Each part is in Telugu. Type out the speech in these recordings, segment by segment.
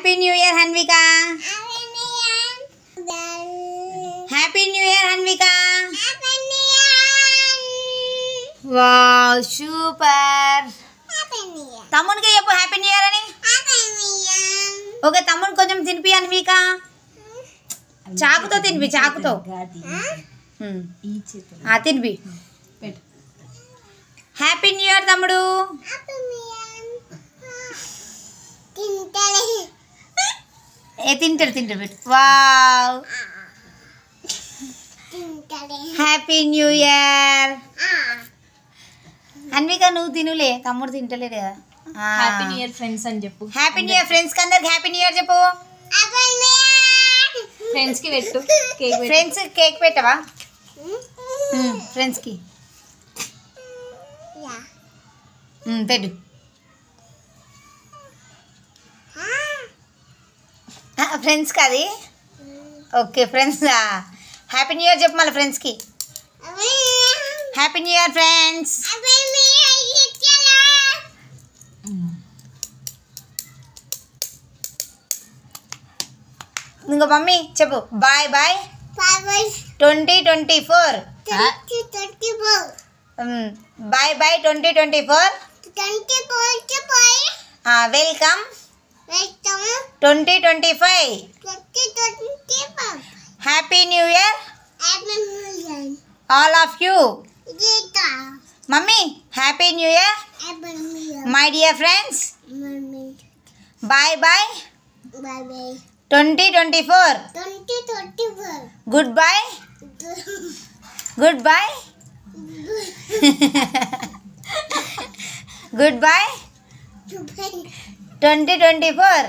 Happy new year Hanvika. Happy new year Hanvika. Wow super. తమ్మునికి చెప్పు హ్యాపీ న్యూ ఇయర్ అని. ఓకే తమ్ముని కొంచెం తినిపి హన్విక. చాకుతో తినిపి, చాకుతో తినిపి. హ్యాపీ న్యూ ఇయర్ తమ్ముడు. తింటాడు తింటాడు పెట్టు. Wow happy new year. Hanvika నువ్వు తినులే, తమ్ముడు తింటలేడు కదా. హ్యాపీ న్యూ ఇయర్ ఫ్రెండ్స్ అని చెప్పు. హ్యాపీ న్యూ ఇయర్ ఫ్రెండ్స్ కి అందరికి హ్యాపీ న్యూ ఇయర్ చెప్పు. ఫ్రెండ్స్ కి పెట్టు కేక్. ఫ్రెండ్స్ కేక్ పెట్టవా? ఫ్రెండ్స్ కి పెట్టు. ఫ్రెండ్స్ కి అది okay. Friends happy new year చెప్పు మళ్ళీ ఫ్రెండ్స్కి. Happy new year friends. ఇంకో మమ్మీ చెప్పు. Bye bye 2024. Bye bye 2024. Welcome 2025. Happy new year all of you. Mummy happy new year my dear friends. Bye bye 2024. Goodbye. Goodbye. Goodbye 2024.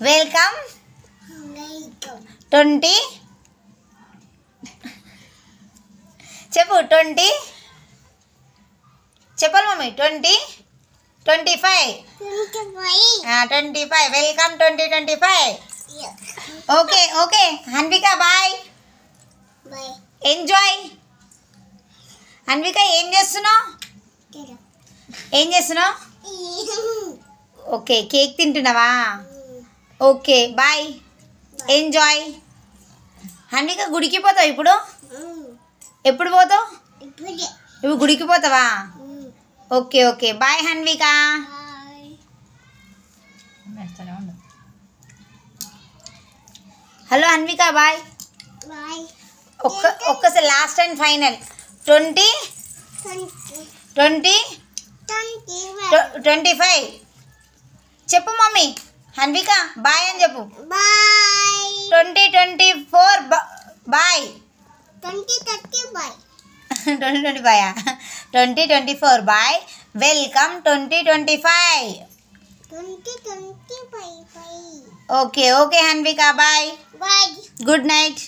Welcome 20 చెప్పు. 20 చెప్పాలి mummy. 2025. 25. Welcome 2025. Okay okay Hanvika bye. Enjoy. Hanvika ఏం చేస్తున్నావు? ఏం చేస్తున్నావు? ఓకే కేక్ తింటున్నావా? Okay bye enjoy. హన్విక గుడికి పోతావు ఇప్పుడు? ఎప్పుడు పోతావు? ఇప్పుడు గుడికి పోతావా? Okay okay bye Hanvika. Hello Hanvika bye. ఒక్కసారి లాస్ట్ అండ్ ఫైనల్. 2025 చెప్పు మమ్మీ. హన్విక బాయ్ అని చెప్పు. 2024 bye. 2024 bye. Welcome 2025. Okay okay Hanvika bye. Good night.